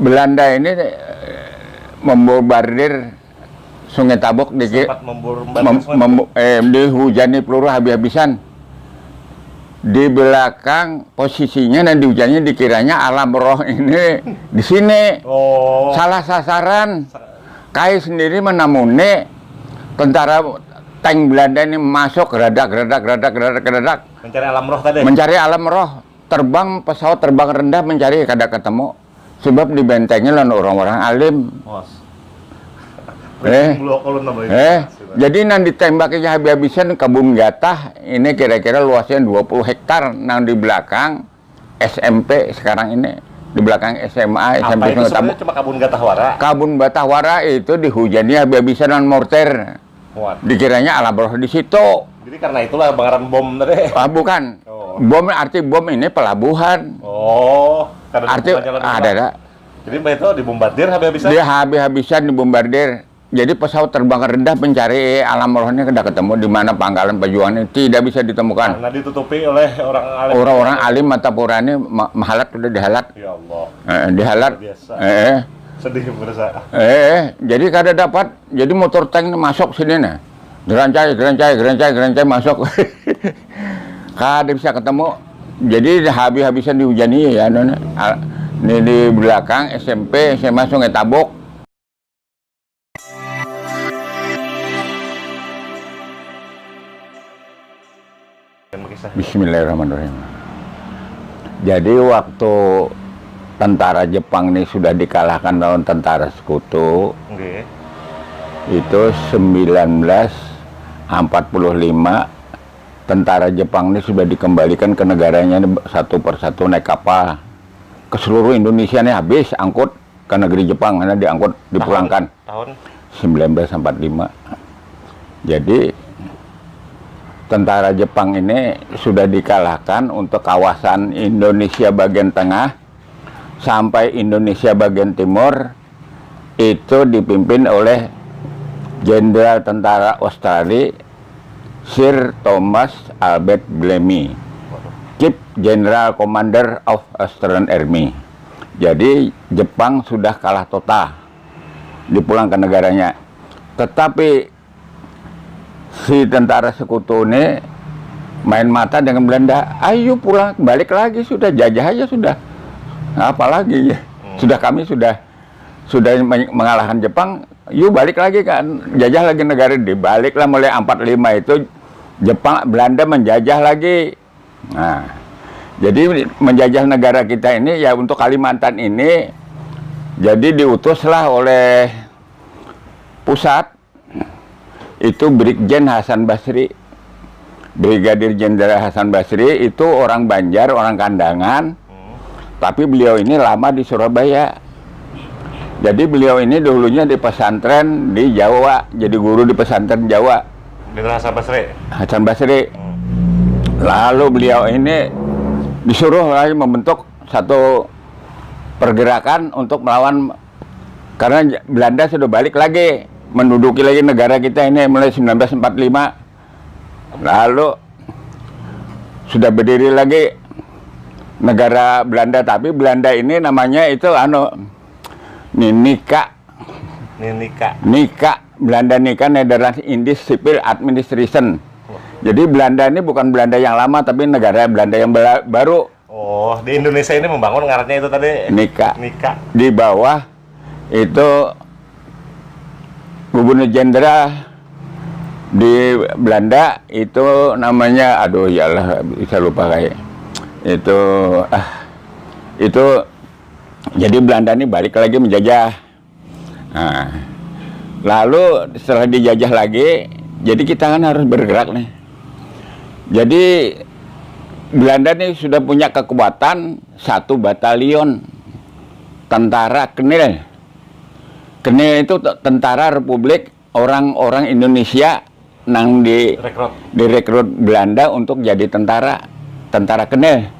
Belanda ini membombardir Sungai Tabok dihujani peluru habis-habisan. Di belakang posisinya dan dihujani dikiranya alam roh ini di sini. Salah sasaran. Kai sendiri menamuni tentara tank Belanda ini masuk gerak. Mencari alam roh tadi. Mencari alam roh. Terbang pesawat terbang rendah mencari kada ketemu. Sebab di bentengnya lawan orang-orang alim. Jadi nang ditembaknya habis-habisan kebun gatah ini kira-kira luasnya 20 hektar nang di belakang SMP sekarang ini di belakang SMA SMP Sungai Tabok. Cuma kebun gatahwara. Kebun gatahwara itu dihujani habis-habisan dengan mortir. Dikiranya alam roh di situ. Jadi karena itulah bakaran bom tadi. Bukan. Bom arti bom ini pelabuhan. Arti ada. Jadi mbak itu dibombardir habis-habisan? Dia habis-habisan dibombardir. Jadi pesawat terbang rendah mencari alam rohnya tidak ketemu di mana pangkalan perjuangan tidak bisa ditemukan. Karena ditutupi oleh orang alim mata purani mahalat sudah dihalat. Ya Allah. Dihalat. Sedih berasa. Jadi kada dapat. Jadi motor tank masuk sini nah. Gerencai masuk. Kada bisa ketemu. Jadi habis-habisan dihujani ya. Ini di belakang SMP SMA Sungai Tabok. Bismillahirrahmanirrahim. Jadi waktu tentara Jepang ini sudah dikalahkan lawan tentara sekutu, itu 1945 tentara Jepang ini sudah dikembalikan ke negaranya satu persatu naik kapal ke seluruh Indonesia nih habis angkut ke negeri Jepang karena diangkut dipulangkan tahun 1945. Jadi tentara Jepang ini sudah dikalahkan untuk kawasan Indonesia bagian tengah sampai Indonesia bagian timur itu dipimpin oleh Jenderal Tentara Australia Sir Thomas Albert Bellamy, Chief General Commander of Australian Army. Jadi Jepang sudah kalah total, dipulangkan negaranya. Tetapi si tentara sekutu ini main mata dengan Belanda, ayo pulang, balik lagi, sudah jajah aja sudah, apalagi ya, sudah mengalahkan Jepang, yuk balik lagi kan, jajah lagi negara, dibaliklah mulai 45 itu Jepang, Belanda menjajah lagi. Nah, jadi menjajah negara kita ini ya untuk Kalimantan ini, jadi diutuslah oleh pusat itu Brigjen Hasan Basri, Brigadir Jenderal Hasan Basri itu orang Banjar, orang Kandangan, tapi beliau ini lama di Surabaya. Jadi beliau ini dulunya di pesantren di Jawa, jadi guru di pesantren Jawa. Dengan Hasan Basri? Hasan Basri. Lalu beliau ini disuruh lagi membentuk satu pergerakan untuk melawan, karena Belanda sudah balik lagi menduduki lagi negara kita ini mulai 1945. Lalu sudah berdiri lagi negara Belanda, tapi Belanda ini namanya itu Nika. Belanda Nika, Netherlands Indies Civil Administration. Jadi Belanda ini bukan Belanda yang lama, tapi negara Belanda yang baru. Oh, di Indonesia ini membangun ngarannya itu tadi Nika. Di bawah itu Gubernur Jenderal di Belanda itu namanya, aduh yalah bisa lupa kayak itu jadi Belanda ini balik lagi menjajah. Nah, lalu setelah dijajah lagi, jadi kita kan harus bergerak nih. Jadi Belanda ini sudah punya kekuatan 1 batalion tentara Kenil. Kenil itu tentara Republik orang-orang Indonesia nang direkrut Belanda untuk jadi tentara Kenil.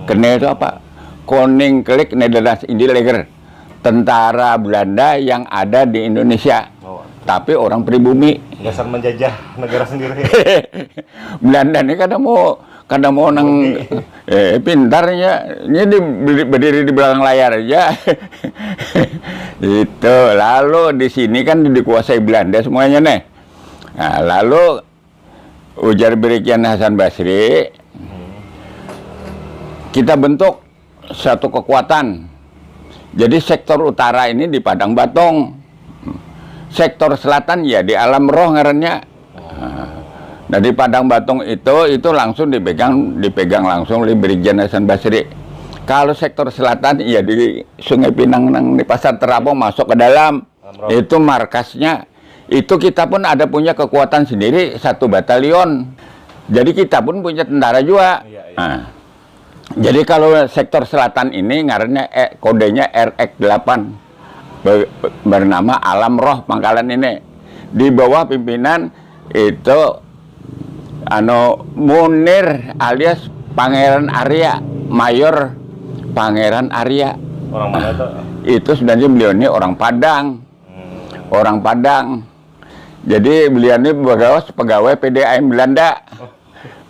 Kenil itu apa? Koninklijk Nederlands Indië Leger, tentara Belanda yang ada di Indonesia, tapi orang pribumi. Dasar menjajah negara sendiri. Belanda ini kadang mau Kadang mau nang pintarnya, ini berdiri di belakang layar aja. Itu. Lalu di sini kan dikuasai Belanda semuanya nih. Nah, lalu ujar Brigjen Hasan Basri, kita bentuk satu kekuatan. Jadi sektor utara ini di Padang Batong, sektor selatan ya di Alam Roh ngarannya. Nah di Padang Batong itu langsung dipegang langsung oleh Brigjen Hasan Basri. Kalau sektor selatan ya di Sungai Pinang di Pasar Terapung masuk ke dalam, itu markasnya. Itu kita pun ada punya kekuatan sendiri 1 batalion. Jadi kita pun punya tentara juga. Nah, jadi kalau sektor selatan ini ngarannya kodenya RX8 bernama Alam Roh pangkalan ini. Di bawah pimpinan itu Munir alias Pangeran Arya, Mayor Pangeran Arya. Orang mana itu? Itu sebenarnya beliau ini orang Padang. Orang Padang. Jadi beliau ini pegawai PDAM Belanda.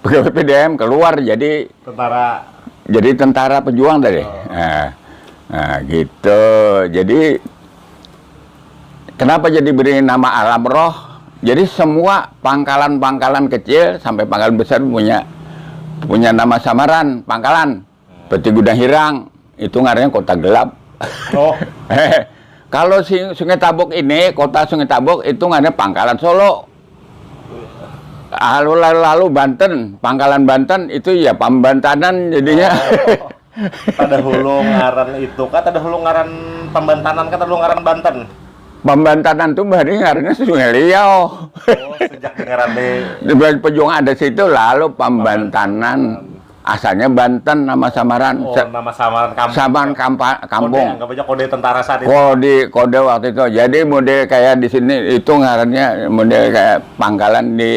Pegawai PDAM keluar jadi tentara pejuang tadi. Nah, gitu. Jadi kenapa jadi beri nama Alam Roh? Jadi semua pangkalan-pangkalan kecil sampai pangkalan besar punya nama samaran pangkalan. Seperti Gudang Hirang itu ngarannya Kota Gelap. Oh. Kalau Sungai Tabuk ini, kota Sungai Tabuk itu ngarannya Pangkalan Solo. Lalu Banten, Pangkalan Banten itu ya Pambantanan jadinya. Tada hulu ngaran itu, kata ada hulu ngaran Pambantanan, kata hulu ngaran Banten. Pembantanan tuh berarti ngarannya Sungai Liau. Oh, sejak dengaran di pejuang ada situ, lalu Pembantanan, asalnya Banten nama samaran. Oh, nama samaran kampung. Samaran kampung. Anggap aja kode tentara saat itu. Kode waktu itu. Jadi model kayak di sini itu ngarannya model kayak pangkalan di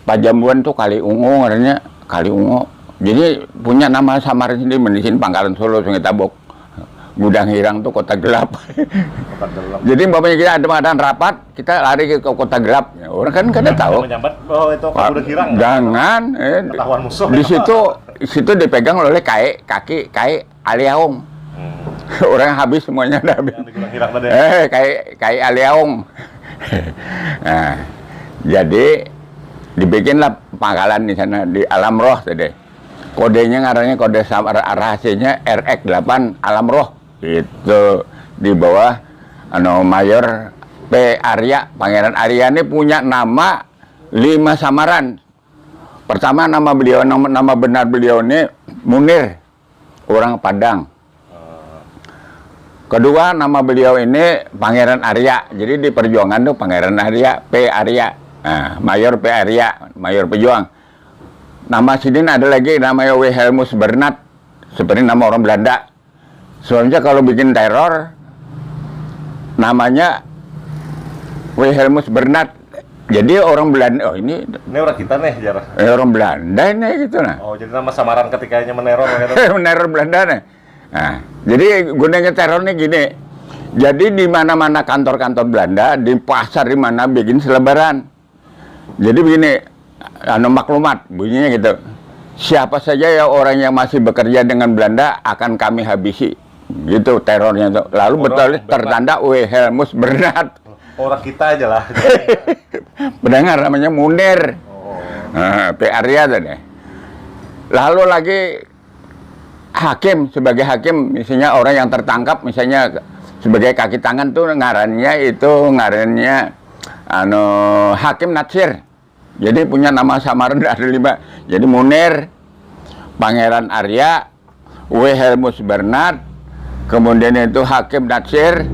Pajambuan tuh Kali Ungu ngarannya Kali Ungu. Jadi punya nama samaran sendiri di sini Pangkalan Solo Sungai Tabuk. Gudang Hirang tuh Kota Gelap. Kota Gelap. Jadi umpamanya kita ada mengadakan rapat, kita lari ke Kota Gelap. Orang kan kada tahu. Menyambat bahwa itu Gudang Hirang. Jangan. Ketahuan musuh. Di situ dipegang oleh kaki Aliaung. Orang habis semuanya udah habis. Yang di Gudang Hirang tadi. Kai Aliaung. Nah, jadi dibikinlah pangkalan di sana di Alam Roh tadi. Kodenya ngarannya kode rahasianya RX8 Alam Roh. Itu di bawah Mayor P. Arya, Pangeran Arya ini punya nama 5 samaran. Pertama nama benar beliau ini Munir, orang Padang. Kedua nama beliau ini Pangeran Arya. Jadi di perjuangan tuh Pangeran Arya, P. Arya. Nah, Mayor P. Arya, Mayor pejuang. Nama sini ada lagi namanya Wilhelmus Bernat, seperti nama orang Belanda. Soalnya kalau bikin teror namanya Wilhelmus Bernat. Jadi orang Belanda, ini orang kita nih jarah. Orang Belanda ini gitu nah. Oh, jadi nama samaran ketikanya meneror gitu. Meneror Belanda nih. Nah, jadi gunanya terornya gini. Jadi di mana-mana kantor-kantor Belanda, di pasar di mana bikin selebaran. Jadi begini, maklumat bunyinya gitu. Siapa saja ya orang yang masih bekerja dengan Belanda akan kami habisi. Gitu terornya tuh. Lalu betul tertanda Wilhelmus Bernat. Orang kita aja lah. Pendengar namanya Munir. Nah, P. Arya tadi. Lalu lagi hakim, sebagai hakim misalnya orang yang tertangkap misalnya sebagai kaki tangan tuh ngarannya Hakim Natsir. Jadi punya nama samaran ada 5. Jadi Munir, Pangeran Arya, Wilhelmus Bernat, kemudian itu Hakim Natsir,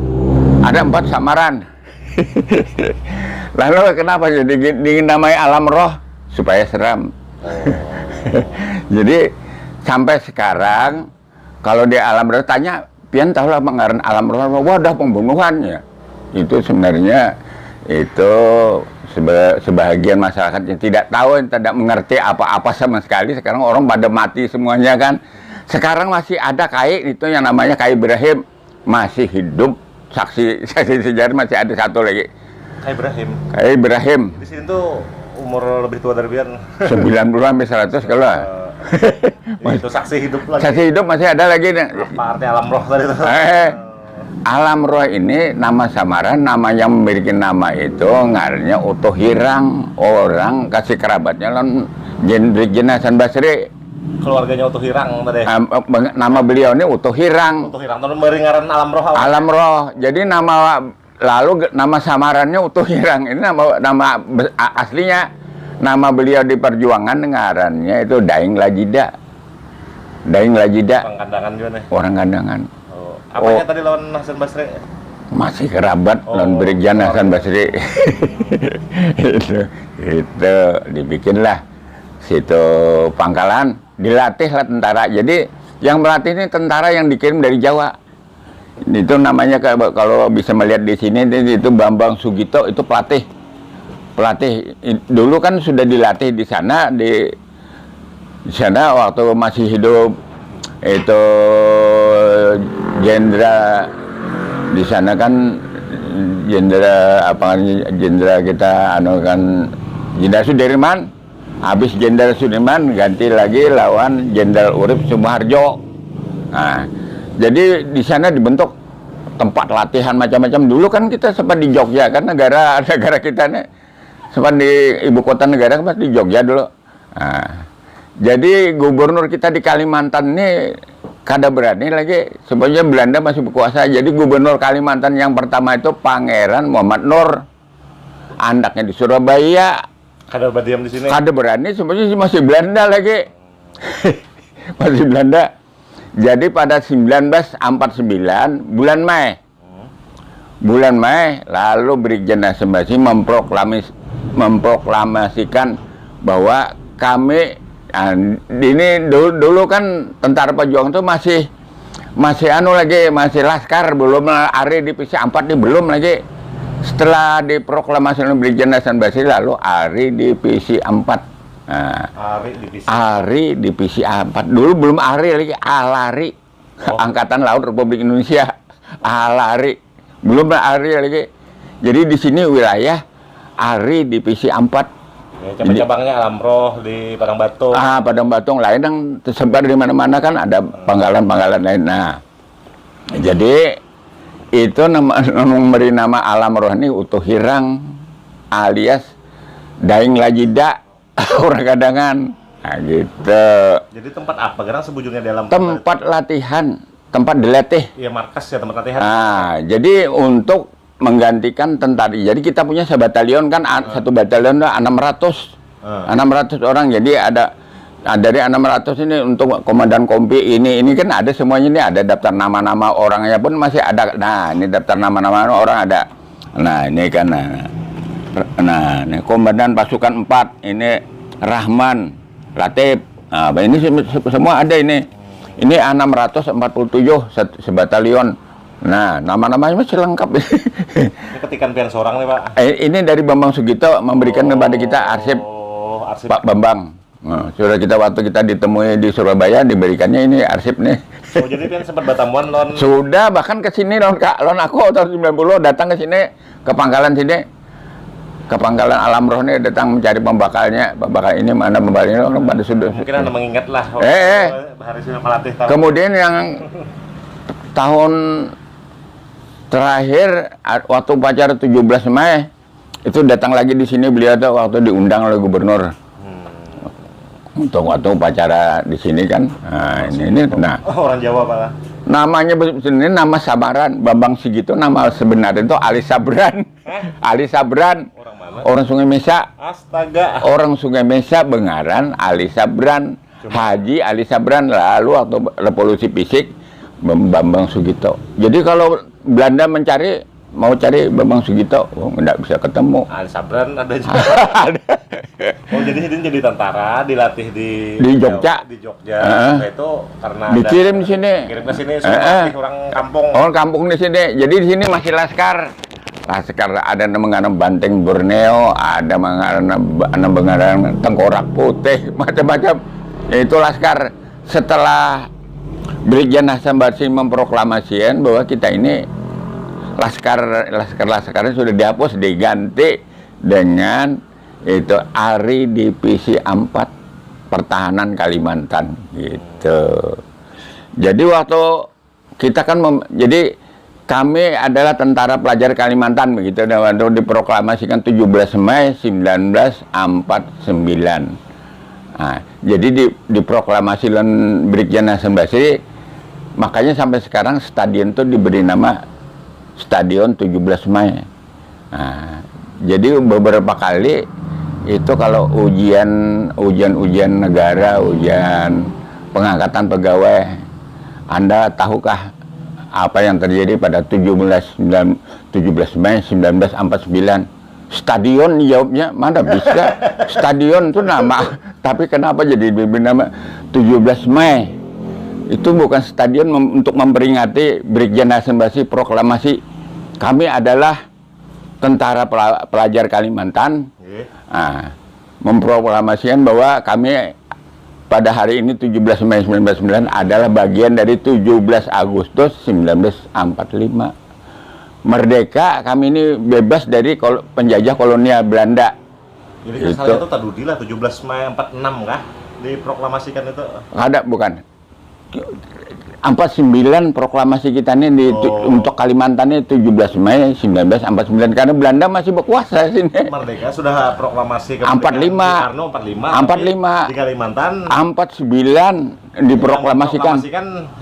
ada 4 samaran. Lalu kenapa jadi namanya Alam Roh? Supaya seram. Jadi sampai sekarang kalau di Alam Roh tanya, pian tahu lah pengaran Alam Roh, wadah pembunuhannya. Itu sebenarnya itu sebagian masyarakat yang tidak tahu, yang tidak mengerti apa-apa sama sekali. Sekarang orang pada mati semuanya kan. Sekarang masih ada Kai itu yang namanya Kai Ibrahim, masih hidup. Saksi sejarah masih ada satu lagi. Kai Ibrahim. Kai Ibrahim. Di sini tuh umur lebih tua dari Bian. 90 sampai 100 kalau. Itu saksi hidup lagi. Saksi hidup masih ada lagi. Apa arti alam roh tadi itu? Alam roh ini nama samaran, nama yang memiliki nama itu ngarannya Utuh Hirang. Orang kasih kerabatnya lawan Brigjen Hasan Basri. Keluarganya Utuh Hirang tadi. Nama beliau ini Utuh Hirang. Utuh Hirang itu ngaran alam roh. Alam roh. Jadi nama samarannya Utuh Hirang. Ini nama aslinya. Nama beliau di perjuangan ngarannya itu Daeng Lajida. Daeng Lajida. Orang kandangan juga nih. Orang kandangan. Apanya tadi lawan Hasan Basri? Masih kerabat lawan Brigjen Hasan Basri. itu dibikinlah situ pangkalan, dilatihlah tentara. Jadi yang melatih ini tentara yang dikirim dari Jawa. Itu namanya kalau bisa melihat di sini itu Bambang Sugito, itu pelatih. Dulu kan sudah dilatih di sana waktu masih hidup itu jenderal di sana kan jenderal kita Jenderal Sudirman. Habis Jenderal Sudirman ganti lagi lawan Jenderal Urip Sumoharjo. Nah, jadi di sana dibentuk tempat latihan macam-macam. Dulu kan kita sempat di Jogja kan negara kita nih sempat di ibu kota negara kan di Jogja dulu. Nah, jadi gubernur kita di Kalimantan ini kada berani lagi, sebenarnya Belanda masih berkuasa. Jadi gubernur Kalimantan yang pertama itu Pangeran Muhammad Nur, andaknya di Surabaya. Kada berdiam di sini. Kada berani, sebenarnya masih Belanda lagi. Masih Belanda. Jadi pada 1949 bulan Mei lalu Brigjen Hasan Basri memproklamasikan bahwa kami ini dulu kan tentara pejuang itu masih laskar, belum ARI Divisi 4 belum lagi. Setelah diproklamasikan Brigjen Hasan Basri lalu ARI Divisi 4. Nah, ARI Divisi 4 dulu belum ARI lagi, ALARI. Angkatan Laut Republik Indonesia. ALARI belum ARI lagi. Jadi di sini wilayah ARI Divisi 4. Ya, cabang-cabangnya Alam Roh di Padang Batung. Padang Batung lain yang tersebar di mana-mana kan ada pangkalan-pangkalan lain. Nah, jadi itu memberi nama Alam Roh ini Utuh Hirang alias Daeng Lajida. Orang kadangan. Nah, gitu. Jadi tempat apa? Gerang sebujurnya dalam tempat latihan, tempat dilatih. Iya, markas ya, tempat latihan. Nah, jadi untuk menggantikan tentara. Jadi kita punya sebatalion kan, satu batalion 600. 600 orang. Jadi ada dari 600 ini untuk komandan kompi ini kan ada semuanya, ini ada daftar nama-nama orangnya pun masih ada. Nah, ini daftar nama-nama orang ada. Nah, ini kan nah, ini komandan pasukan 4 ini Rahman Latif. Nah, ini semua ada ini. Ini 647 sebatalion. Nah, nama-namanya masih lengkap. Ini ketikan pian seorang nih, Pak. Ini dari Bambang Sugito memberikan kepada kita arsip Pak Bambang. Nah, sudah kita waktu kita ditemui di Surabaya diberikannya ini arsip nih. Oh, jadi pian sempat batamuan lon. Sudah, bahkan ke sini lon aku tahun 90 datang ke sini ke pangkalan sini. Ke pangkalan Alam Roh ini datang mencari pembakalnya. Pembakal ini mana pembakalnya orang pada sudah. Mungkin Anda mengingat lah. Hari sudah melatih. Kemudian yang tahun terakhir waktu upacara 17 Mei itu datang lagi di sini beliau tuh waktu diundang oleh gubernur untuk waktu upacara di sini kan. Nah, ini orang Jawa Pak. Namanya ini nama samaran Bambang Sugito, nama sebenarnya itu Ali Sabran. Ali Sabran. Orang mana? Orang Sungai Mesa. Astaga. Orang Sungai Mesa Bengaran Ali Sabran. Haji Ali Sabran, lalu waktu revolusi fisik Bambang Sugito. Jadi kalau Belanda mau cari Bambang Sugito, nggak bisa ketemu. Ali Sabran ada juga. Oh, jadi ini jadi tentara, dilatih di Jogja. Di Jogja. Nah, itu karena dikirim di sini. Kirim ke sini orang kampung. Orang kampung di sini. Jadi di sini masih laskar. Laskar ada mengenai banteng Borneo, ada mengenai tengkorak putih, macam-macam. Itu laskar. Setelah Brigjen Hasan Basri memproklamasikan bahwa kita ini laskarnya sudah dihapus, diganti dengan itu ARI Divisi 4. pertahanan Kalimantan gitu. Jadi waktu kita kan jadi kami adalah Tentara Pelajar Kalimantan begitu, dan waktu diproklamasikan 17 Mei 1949. Nah, jadi diproklamasi oleh Brigjen Hasan Basri, makanya sampai sekarang stadion itu diberi nama Stadion 17 Mei. Nah, jadi beberapa kali itu kalau ujian negara, ujian pengangkatan pegawai, Anda tahukah apa yang terjadi pada 17 Mei 1949? Stadion, jawabnya, mana bisa. Stadion itu nama, tapi kenapa jadi diberi nama 17 Mei? Itu bukan stadion untuk memperingati Brigjen Hasan Basri proklamasi kami adalah Tentara Pelajar Kalimantan. Nah, memproklamasikan bahwa kami pada hari ini 17 Mei 1949 adalah bagian dari 17 Agustus 1945. Merdeka, kami ini bebas dari penjajah kolonial Belanda. Jadi asalnya itu tadi lah 17 Mei 46 kah? Diproklamasikan itu? Ada, bukan. 49 proklamasi kita ini untuk Kalimantan ini 17 Mei 1949 karena Belanda masih berkuasa sini. Merdeka sudah proklamasi ke 45. Soekarno 45. 45. Di Kalimantan 49 diproklamasikan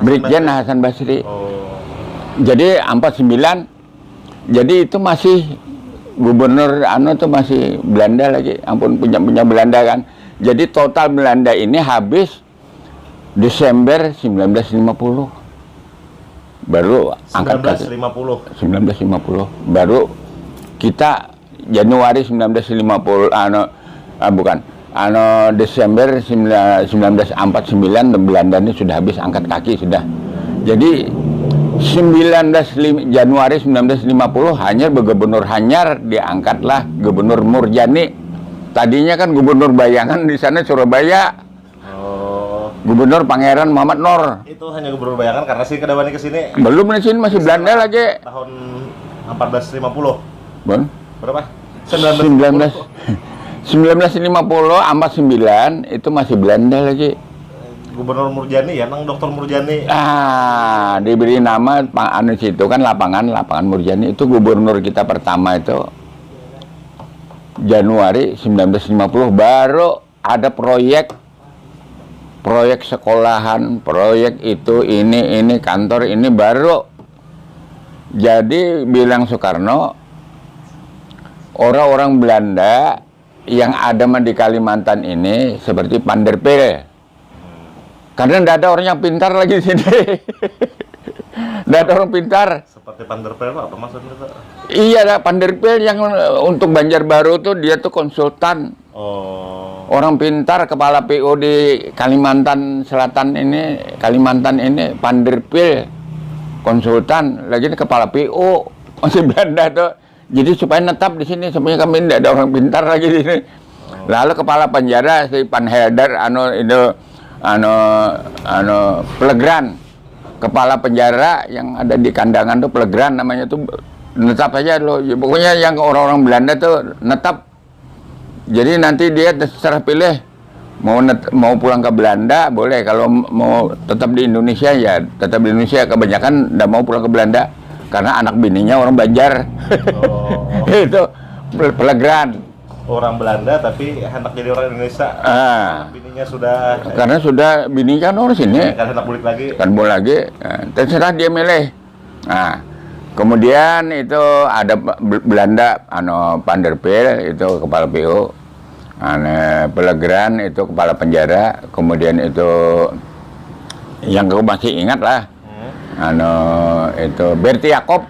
Brigjen Hasan Basri. Jadi 49. Jadi itu masih gubernur itu masih Belanda lagi, ampun, punya Belanda kan. Jadi total Belanda ini habis Desember 1950. Baru 1950. Baru kita Januari 1950 Desember 1949 Belanda ini sudah habis angkat kaki sudah. Jadi Januari 1950 hanya Gubernur Hanyar diangkatlah Gubernur Murjani. Tadinya kan Gubernur Bayangan di sana Surabaya. Gubernur Pangeran Muhammad Nor. Itu hanya Gubernur Bayangan karena sih kedawani ke sini. Belum di sini masih Belanda lagi. Tahun 1450. Bon? Berapa? 1950 49 itu masih Belanda lagi. Gubernur Murjani ya, Nang Dr. Murjani. Diberi nama itu kan lapangan Murjani. Itu gubernur kita pertama itu Januari 1950. Baru ada proyek sekolahan, proyek itu ini kantor ini baru. Jadi bilang Soekarno, orang-orang Belanda yang ada di Kalimantan ini seperti Panderpel. Karena tidak ada orang yang pintar lagi di sini. Tidak ada orang pintar. Seperti Panderpel apa maksudnya itu? Iya, ada Panderpel yang untuk Banjarbaru tuh dia tuh konsultan. Orang pintar, kepala PO di Kalimantan Selatan ini, Panderpel konsultan, lagi ini kepala PO masih Belanda tuh. Jadi supaya netap di sini, sebenarnya kami tidak ada orang pintar lagi di sini. Lalu kepala penjara si Panhelder Pelegran, kepala penjara yang ada di Kandangan tuh Pelegran namanya tuh, netap aja loh. Pokoknya yang orang-orang Belanda tuh netap. Jadi nanti dia terserah pilih mau pulang ke Belanda boleh, kalau mau tetap di Indonesia ya tetap di Indonesia. Kebanyakan tidak mau pulang ke Belanda karena anak bininya orang Banjar. Itu Pelegran. Orang Belanda tapi hendak jadi orang Indonesia. Bininya sudah karena sudah bininya kan orang sini. Kan hendak balik lagi. Terserah dia milih. Nah, kemudian itu ada Belanda, Panderpel itu kepala PO, Pelegran itu kepala penjara, kemudian itu yang aku masih ingat lah, itu Berti Yakob,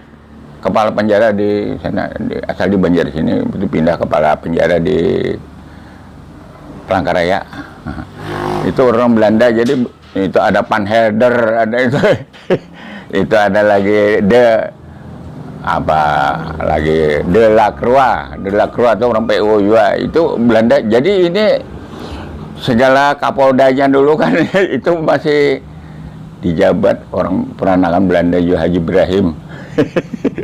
kepala penjara di sana, asal di Banjar sini, itu pindah kepala penjara di Palangkaraya. Itu orang Belanda. Jadi itu ada Panhelder, ada itu itu ada lagi De Lacroix itu orang PO juga, itu Belanda. Jadi ini segala kapoldanya dulu kan itu masih dijabat orang peranakan Belanda juga, Haji Ibrahim.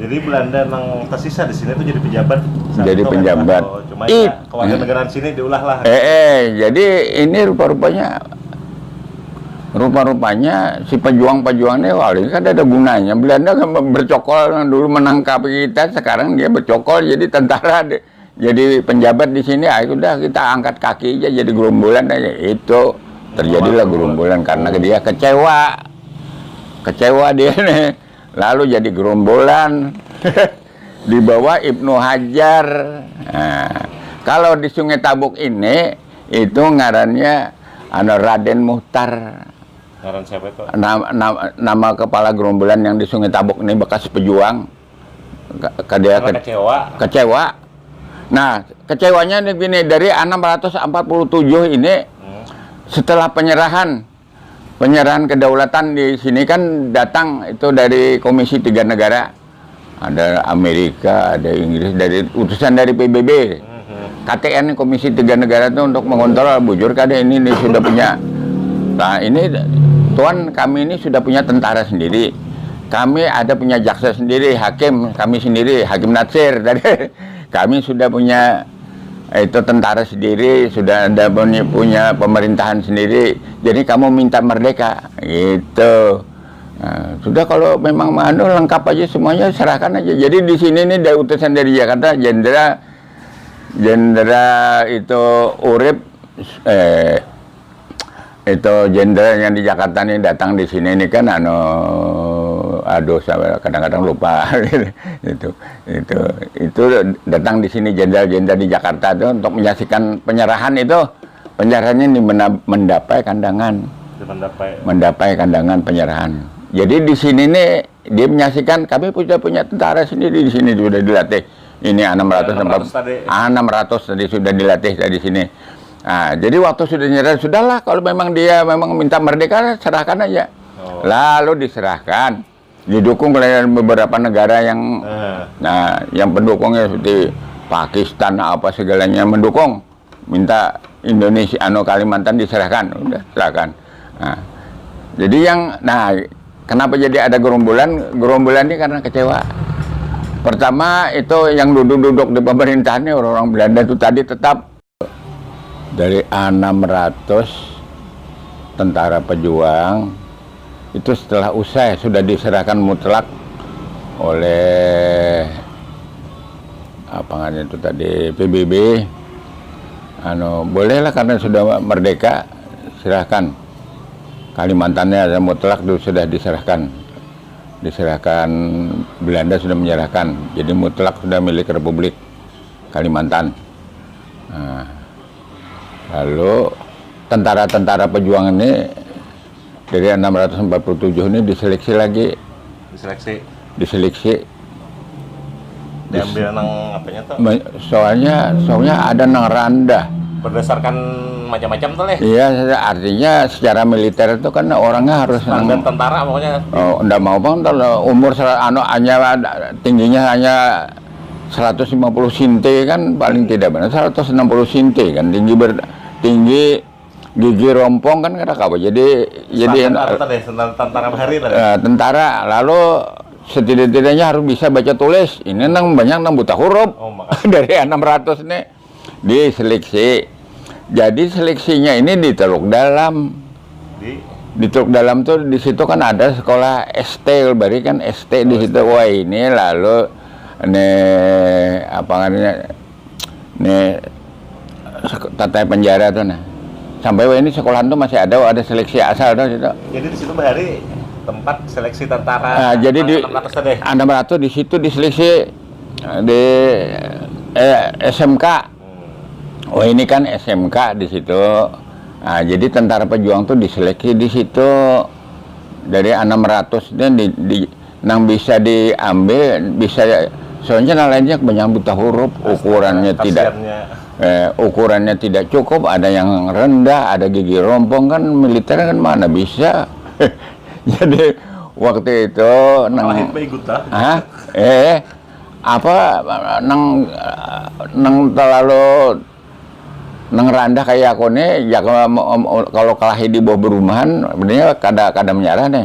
Jadi Belanda nang tersisa di sini tuh jadi pejabat. Jadi penjabat. Cuma ya kewarganegaraan sini diulah lah. Jadi ini rupa-rupanya si pejuang-pejuangnya wah ini kan ada gunanya. Belanda kan bercokol dulu menangkap kita, sekarang dia bercokol jadi tentara, jadi penjabat di sini. Udah kita angkat kaki aja jadi gerombolan aja. Itu terjadilah gerombolan karena dia kecewa dia nih. Lalu jadi gerombolan di bawah Ibnu Hajar. Nah, kalau di Sungai Tabuk ini itu ngarannya Raden Muhtar. Ngaran siapa itu? Nama kepala gerombolan yang di Sungai Tabuk ini bekas pejuang. Kecewa. Nah, kecewanya begini, dari 647 ini setelah penyerahan kedaulatan di sini kan datang itu dari Komisi 3 Negara. Ada Amerika, ada Inggris, dari utusan dari PBB. KTN Komisi 3 Negara itu untuk mengontrol bujur kada ini sudah punya. Nah, ini Tuan, kami ini sudah punya tentara sendiri. Kami ada punya jaksa sendiri, hakim kami sendiri, Hakim Natsir. Kami sudah punya itu tentara sendiri, sudah ada punya pemerintahan sendiri. Jadi kamu minta merdeka, gitu. Nah, sudah kalau memang lengkap aja semuanya, serahkan aja. Jadi di sini nih ada utusan dari Jakarta, jenderal itu Urip, itu jenderal yang di Jakarta nih datang di sini nih kan aduh saya kadang-kadang lupa itu datang di sini jenderal-jenderal di Jakarta itu untuk menyaksikan penyerahan itu. Penyerahannya ini mendapai kandangan penyerahan. Jadi di sini nih dia menyaksikan kami sudah punya tentara sendiri di sini sudah dilatih. Ini 600 tadi sudah dilatih dari sini. Nah, jadi waktu sudah nyerah, sudahlah kalau memang dia minta merdeka, serahkan aja. Lalu diserahkan, didukung oleh beberapa negara yang, yang pendukungnya seperti Pakistan apa segalanya mendukung, minta Indonesia, Kalimantan diserahkan, udah serahkan. Nah, jadi kenapa jadi ada gerombolan ini karena kecewa. Pertama itu yang duduk-duduk di pemerintahannya orang-orang Belanda itu tadi tetap. Dari 600 tentara pejuang itu setelah usai sudah diserahkan mutlak oleh itu tadi PBB. Bolehlah karena sudah merdeka, serahkan. Kalimantannya ada mutlak sudah diserahkan. Belanda sudah menyerahkan. Jadi mutlak sudah milik Republik Kalimantan. Nah, lalu tentara-tentara pejuang ini dari 647 ini diseleksi lagi. Diseleksi. Diambil nang apanya tuh? Soalnya ada nang randah. Berdasarkan macam-macam tuh leh. Iya, artinya secara militer itu kan orangnya harus standar tentara pokoknya. Enggak mau bang, umur tingginya hanya 150 sinte kan paling tidak benar, 160 sinte kan tinggi gigi rompong kan kata apa jadi tentara bahari tentara. Lalu setidak-tidaknya harus bisa baca tulis. Ini banyak buta huruf. Dari 600 nih diseleksi. Jadi seleksinya ini di Teluk Dalam. Di Teluk Dalam tuh di situ kan ada sekolah ST, bari kan ST di situ. Wah ini lalu tata penjara tuh sampai ini sekolahan tuh masih ada seleksi asal tuh situ. Jadi di situ bahari tempat seleksi tentara. Jadi di 600 di situ diseleksi di SMK. Oh ini kan SMK di situ. Nah, jadi tentara pejuang tuh diseleksi di situ dari 600 dan nang bisa diambil bisa. Soalnya lainnya banyak buta huruf, ukurannya tidak cukup, ada yang rendah, ada gigi rompong kan militer kan mana bisa. Jadi waktu itu terlalu nang randah kayak aku nih, ya kalau kelahi di bawah perumahan, benernya kada menyarah nih.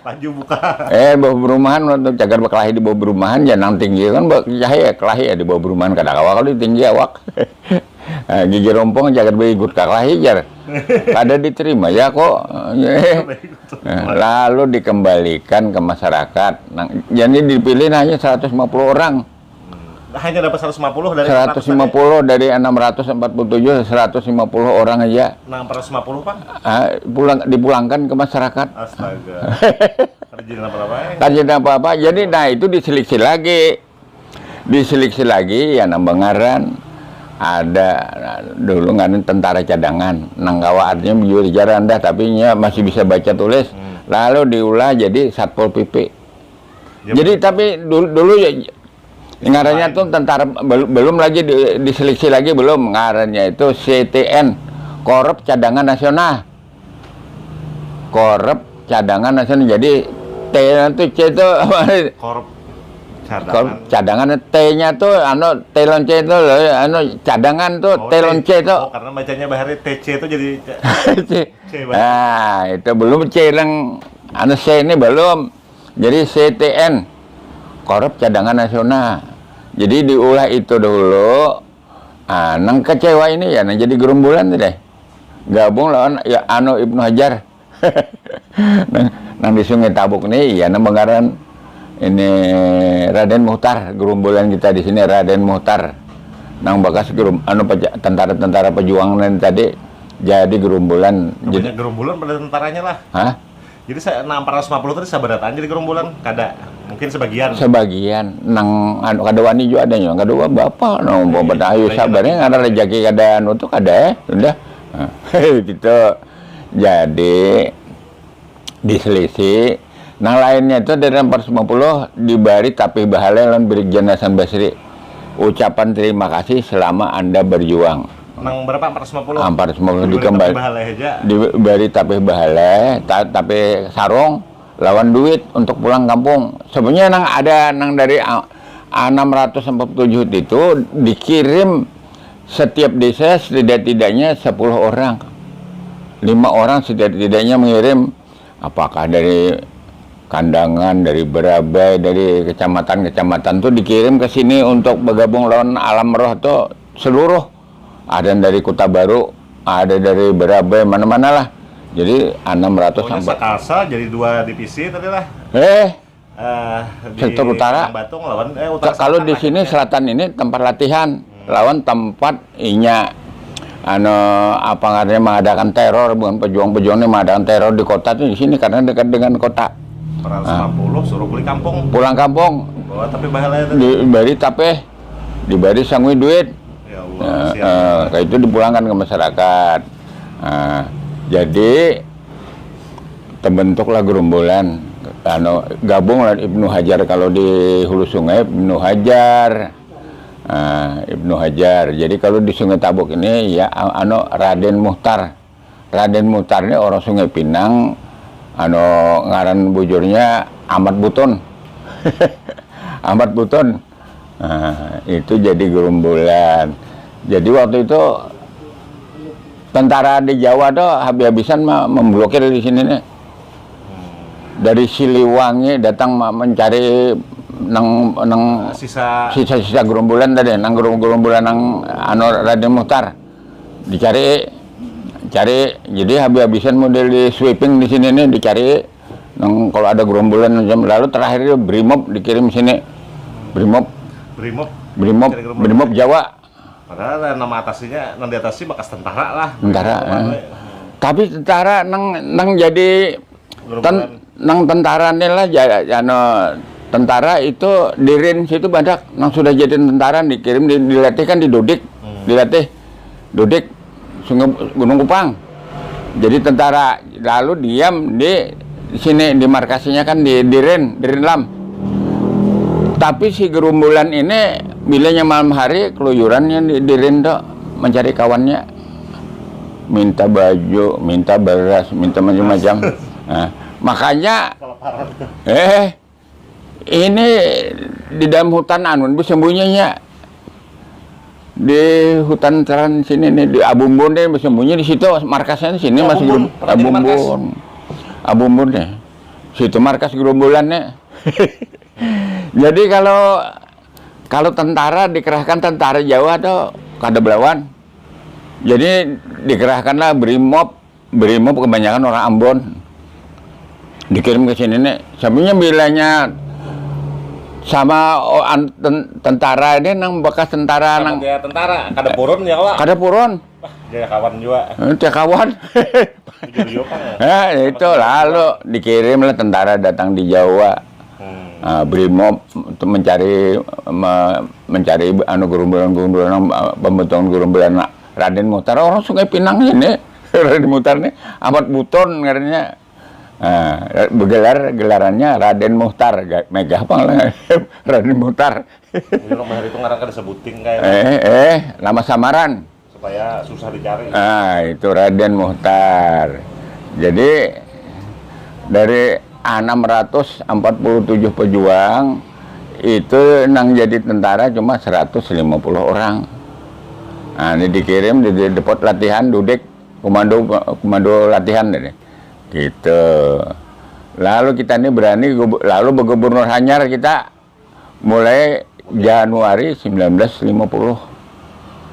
Maju buka. Bawah perumahan untuk cagar berkelahi di bawah perumahan, ya nang tinggi kan cahaya kelahi ya di bawah perumahan kada awak kalau tinggi awak. Gigi rompong cagar berikut kelahi jar. Kada diterima ya kok. Lalu dikembalikan ke masyarakat. Jadi dipilih hanya 150 orang. Hanya dapat 150 dari 150 dari 647, 150 orang aja. 650 Pak? Dipulangkan ke masyarakat. Astaga. Terjadi apa-apa ya? Terjadi apa-apa. Jadi nah itu diseleksi lagi. Diseleksi lagi ya nambangaran. Ada dulu ngaran tentara cadangan. Nanggawa artinya berjalan dah tapi masih bisa baca tulis. Lalu diulah jadi Satpol PP. Jadi tapi dulu ya ngarannya tuh tentara belum lagi diseleksi lagi belum ngarannya itu CTN Korup Cadangan Nasional. Korup Cadangan Nasional. Jadi T itu C itu Korup cadangan T-nya tuh telon C itu cadangan tuh telon C itu. Oh, karena bacanya bahari TC itu jadi C. Nah, itu belum C yang C ini belum. Jadi CTN Korup Cadangan Nasional. Jadi diulah itu dulu. Nang kecewa ini ya, nang jadi gerombolan tuh deh. Gabung lawan ya Ibnu Hajar. nang di Sungai Tabuk nih, ya nang Banggaran ini Raden Muhtar, gerombolan kita di sini Raden Muhtar. Nang bekas tentara-tentara pejuang tadi jadi gerombolan. Jadi gerombolan pada tentaranya lah. Hah? Jadi 450 tadi sabarataan jadi gerombolan kada. Mungkin sebagian nang kada wani juga ada yang kada bapak nang bapak ayo sabarnya ada rezeki kada tuh kada udah gitu. Jadi diselisih nang lainnya itu dari 450 dibari tapi bahalai lawan Brigjen Hasan Basri ucapan terima kasih selama Anda berjuang. Nang berapa 450? 450 dikembali dibari tapi bahalai tapi sarung lawan duit untuk pulang kampung. Sebenarnya nang dari 647 itu dikirim setiap desa setidak-tidaknya 10 orang. 5 orang setidak-tidaknya mengirim, apakah dari Kandangan, dari Berabai, dari kecamatan-kecamatan tuh dikirim ke sini untuk bergabung lawan Alam Roh tuh seluruh. Ada dari Kota Baru, ada dari Berabai, mana-mana lah. Jadi 600 sampai Sakasa jadi 2 divisi tadi lah. Sektor utara. Batung lawan utara. Kalau di sini selatan ini tempat latihan, lawan tempat apa namanya mengadakan teror, bukan pejuang-pejuang ini mengadakan teror di kota tuh di sini karena dekat dengan kota. 150 suruh pulang kampung. Oh, tapi bahalaya diberi sangui duit. Ya Allah, kayak itu dipulangkan ke masyarakat. Jadi terbentuklah gerombolan gabung dengan Ibnu Hajar. Kalau di Hulu Sungai Ibnu Hajar, Ibnu Hajar. Jadi kalau di Sungai Tabuk ini ya Raden Muhtar. Raden Muhtar ini orang Sungai Pinang. Ngaran bujurnya Ahmad Buton. Ahmad Buton. Itu jadi gerombolan. Jadi waktu itu tentara di Jawa tuh habis-habisan memblokir di sini nih. Dari Siliwangi datang mencari sisa-sisa gerombolan tadi, gerombolan Raden Muhtar. Dicari, jadi habis-habisan model di sweeping di sini nih dicari. Kalau ada gerombolan lalu terakhir itu Brimob dikirim sini. Brimob Jawa. Padahal nama atasnya, di atasnya bekas tentara lah. Tapi tentara nang jadi tentara nih lah tentara itu di RIN situ banyak nang sudah jadi tentara dikirim dilatih kan di Dodik. Dilatih Dodik Sungai Gunung Kupang. Jadi tentara lalu diam di sini di markasinya kan di RIN Lam. Tapi si gerombolan ini bilanya malam hari keluyurannya di Rindo mencari kawannya, minta baju, minta beras, minta macam-macam. Nah, makanya ini di dalam hutan sembunyinya Di hutan teran sini nih, di Abumbun deh, sembunyi di situ, markasnya di sini masih Abumbun, pernah jadi markas? Abumbun deh. Situ markas gerombolannya. Jadi kalau tentara dikerahkan tentara Jawa tuh kada belawan. Jadi dikerahkanlah Brimob kebanyakan orang Ambon. Dikirim ke sini nih. Sampingnya bilanya sama tentara ini nang bekas tentara nang dia tentara, kada purun ya Wak? kada purun. Wah, dia kawan juga. Cek kawan. Itu lalu dikirimlah tentara datang di Jawa. Brimob untuk mencari gerombolan pembentukan gerombolan Raden Muhtar orang Sungai Pinang ini. Raden Muhtar ini amat buton ngarannya. Gelarannya Raden Muhtar, megah apa Raden Muhtar. Ini nomor itu ngarang kada sebuting kayak nama samaran supaya susah dicari. Itu Raden Muhtar. Jadi dari 647 pejuang itu nang jadi tentara cuma 150 orang. Ini dikirim di depot latihan Dudek, komando latihan deh. Gitu. Lalu kita ini berani, lalu Gubernur Hanyar kita mulai Januari 1950.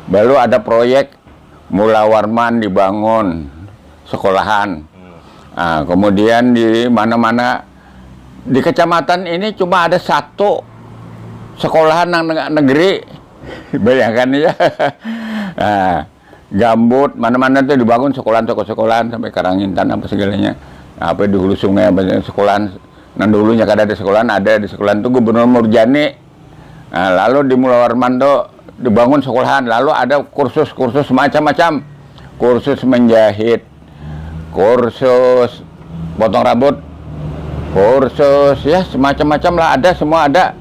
Baru ada proyek Mula Warman dibangun sekolahan. Kemudian di mana-mana di kecamatan ini cuma ada satu sekolahan negeri. Bayangkan ya. Gambut, mana-mana tuh dibangun sekolahan sampai Karangintan apa segalanya. Apa di hulu sungai apa sekolahan. Nah dulunya kada ada di sekolahan tuh Gubernur Murjani. Lalu di Mula Warman tuh dibangun sekolahan, lalu ada kursus macam-macam. Kursus menjahit, kursus potong rambut, kursus ya semacam-macam lah, ada semua ada.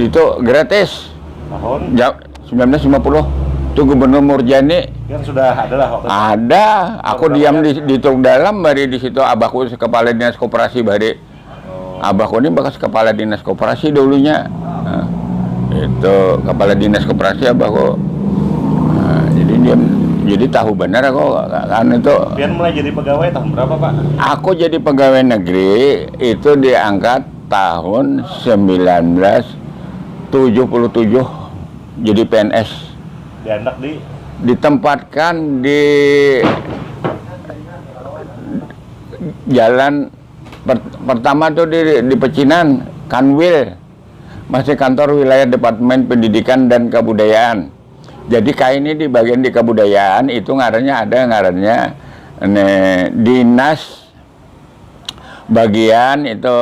Itu gratis. Tahun 1950 itu Gubernur Murjani kan sudah ada lah waktu ada. Aku diam di truk dalam bari di situ. Abahku kepala dinas koperasi bari. Abahku ini bekas kepala dinas koperasi dulunya. Itu kepala dinas koperasi abahku. Jadi diam. Jadi tahu benar aku kan itu. Pian mulai jadi pegawai tahun berapa Pak? Aku jadi pegawai negeri itu diangkat tahun 1977 jadi PNS. Diandak ditempatkan di jalan pertama tuh di Pecinan, Kanwil, masih kantor wilayah Departemen Pendidikan dan Kebudayaan. Jadi ini di bagian di kebudayaan itu ngarannya dinas bagian itu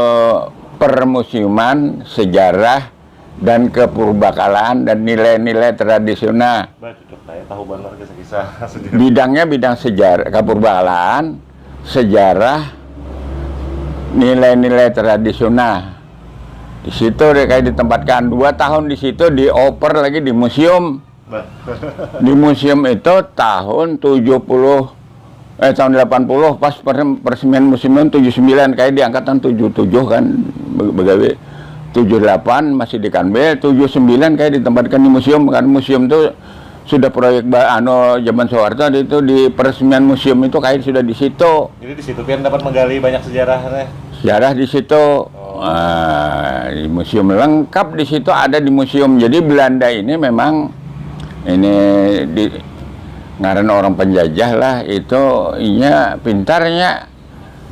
permusiuman, sejarah dan kepurbakalaan dan nilai-nilai tradisional. Tahu banget kisah-kisah sejarah. Bidangnya bidang sejarah, kepurbakalaan, sejarah, nilai-nilai tradisional. Di situ kayak ditempatkan 2 tahun di situ, dioper lagi di museum. Di museum itu tahun 80 pas peresmian museum 79 kayak di angkatan 77 kan begawe. 78 masih di Kanwil, 79 kayak ditempatkan di museum kan. Museum itu sudah proyek zaman Soeharto itu di peresmian museum itu kayak sudah di situ. Jadi di situ Pian dapat menggali banyak sejarahnya. Sejarah di situ. Di museum lengkap di situ ada di museum. Jadi Belanda ini memang ngaran orang penjajah lah itu pintarnya.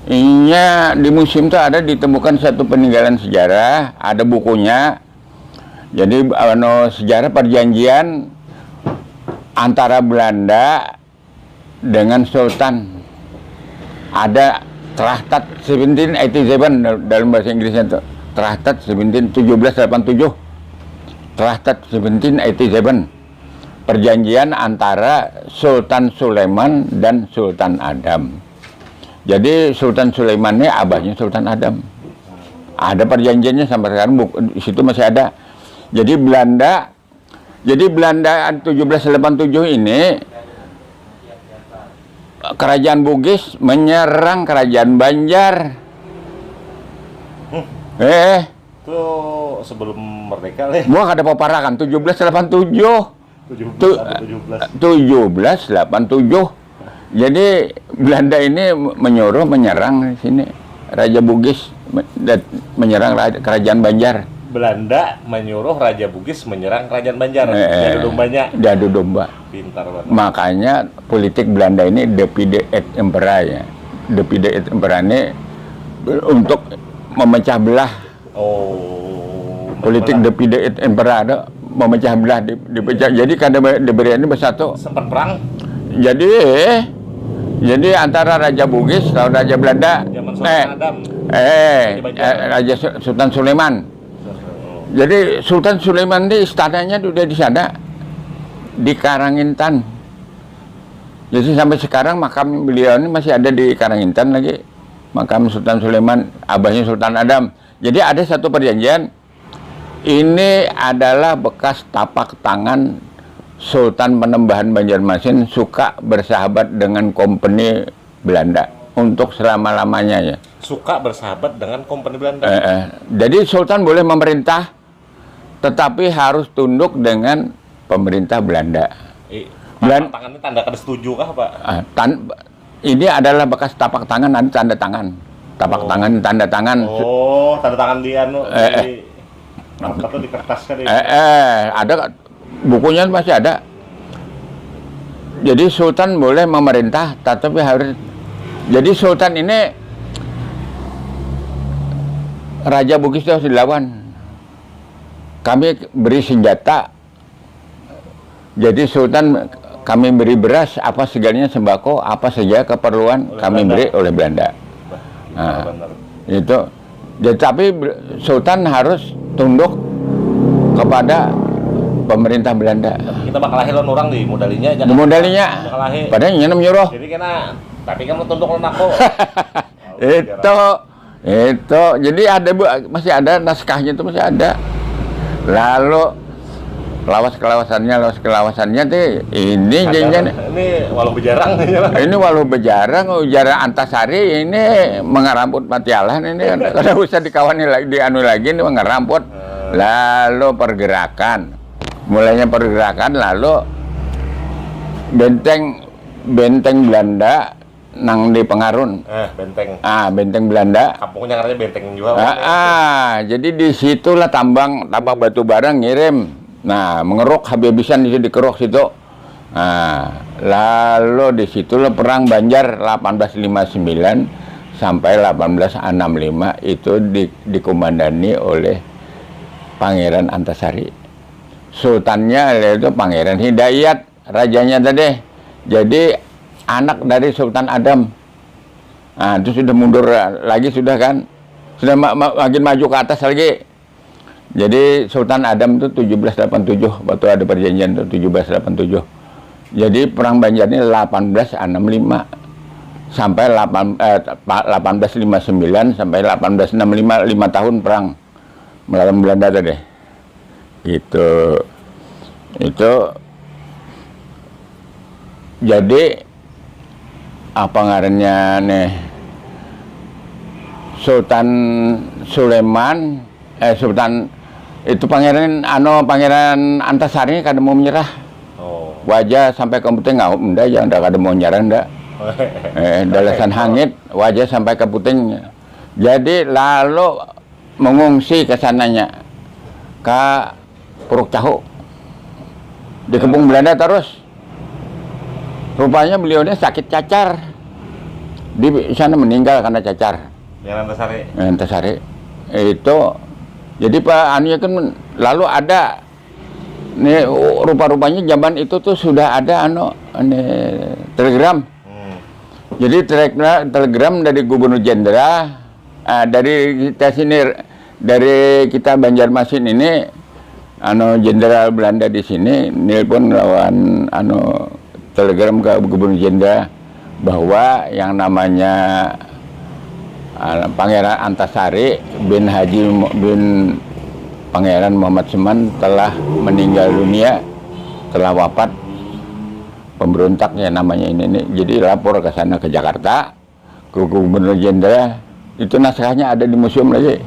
Di museum itu ada ditemukan satu peninggalan sejarah, ada bukunya. Jadi sejarah perjanjian antara Belanda dengan Sultan. Ada Traktat 1787 dalam bahasa Inggrisnya itu. Traktat 1787. Traktat 1787. Perjanjian antara Sultan Sulaiman dan Sultan Adam. Jadi Sultan Sulaiman ini abahnya Sultan Adam. Ada perjanjiannya sampai sekarang di situ masih ada. Jadi Belanda 1787 ini kerajaan Bugis menyerang kerajaan Banjar. Itu sebelum merdeka lah. Gua kada paparakan 1787. 1787. Jadi Belanda ini menyerang sini. Raja Bugis menyerang kerajaan Banjar. Belanda menyuruh Raja Bugis menyerang kerajaan Banjar. Diadu dombanya. Diadu domba. Pintar banget. Makanya politik Belanda ini divide et impera ya. Divide et impera ini untuk memecah belah. Oh. Politik divide et impera ada memecah belah, dipecah. Jadi kada diberi ini bersatu. Sempat perang. Jadi antara Raja Bugis atau Raja Belanda, Zaman Sultan Adam. Raja Sultan Sulaiman. Jadi Sultan Sulaiman di istananya sudah di sana, di Karangintan. Jadi sampai sekarang makam beliau ini masih ada di Karangintan lagi, makam Sultan Sulaiman, abahnya Sultan Adam. Jadi ada satu perjanjian, ini adalah bekas tapak tangan Sultan Penembahan Banjarmasin suka bersahabat dengan company Belanda untuk selama-lamanya ya. Suka bersahabat dengan company Belanda. Jadi Sultan boleh memerintah, tetapi harus tunduk dengan pemerintah Belanda. Tangan ini tanda kada setuju kah, Pak? Ini adalah bekas tapak tangan, ada tanda tangan. Tapak tangan, tanda tangan. Oh, tanda tangan di apa tuh di kertas kan? Ada bukunya masih ada. Jadi Sultan boleh memerintah, tetapi harus. Jadi Sultan ini Raja Bugis itu harus dilawan. Kami beri senjata. Jadi Sultan kami beri beras, apa segalanya sembako, apa saja keperluan kami beri oleh Belanda. Itu. Jadi, tapi Sultan harus tunduk kepada pemerintah Belanda. Kita bakal lahir orang di modalinya. Di modalinya. Padahal nyenem nyuruh. Jadi kena, tapi kan tunduk aku. Itu. Jadi ada masih ada naskahnya itu masih ada. Lalu lawas kelawasannya tuh ini janjian. Ini walau bejarang ini walau bejarang ujarah Antasari ini mengeramput Patialah ini kada usah dikawani lagi dianu lagi ini mengeramput. Lalu pergerakan lalu benteng Belanda nang di Pengarun. Benteng Belanda. Kampungnya katanya benteng juga. Jadi disitulah tambang batu bara ngirim. Nah, mengeruk habis-habisan di dikeruk situ. Lalu disitulah perang Banjar 1859 sampai 1865 itu dikomandani oleh Pangeran Antasari. Sultannya itu Pangeran Hidayat, rajanya tadi. Jadi anak dari Sultan Adam. Itu sudah mundur lagi sudah kan. Sudah makin maju ke atas lagi. Jadi Sultan Adam itu 1787, waktu ada perjanjian itu 1787. Jadi perang Banjar ini 1865 sampai 1859 sampai 1865, 5 tahun perang melawan Belanda tadi. Itu jadi apa ngarannya nih Sultan Sulaiman Sultan itu Pangeran Antasari kada mau menyerah. Wajah sampai ke puting enggak ya kada mau nyerah enggak. Dalasan hangit wajah sampai ke puting. Jadi lalu mengungsi ke sananya ke Puruk Cahu di Kebun Belanda terus. Rupanya beliau ini sakit cacar. Di sana meninggal karena cacar. Yang Antasari. Itu jadi Pak Anu kan lalu ada nih rupa-rupanya zaman itu tuh sudah ada telegram. Jadi telegram dari Gubernur Jenderal dari kita sini dari kita Banjarmasin ini Jenderal Belanda di sini nelpon lawan telegram ke Gubernur Jenderal bahwa yang namanya Pangeran Antasari bin Haji bin Pangeran Muhammad Seman telah meninggal dunia, telah wafat. Pemberontak ya namanya ini. Jadi lapor ke sana ke Jakarta ke Gubernur Jenderal. Itu naskahnya ada di museum lagi.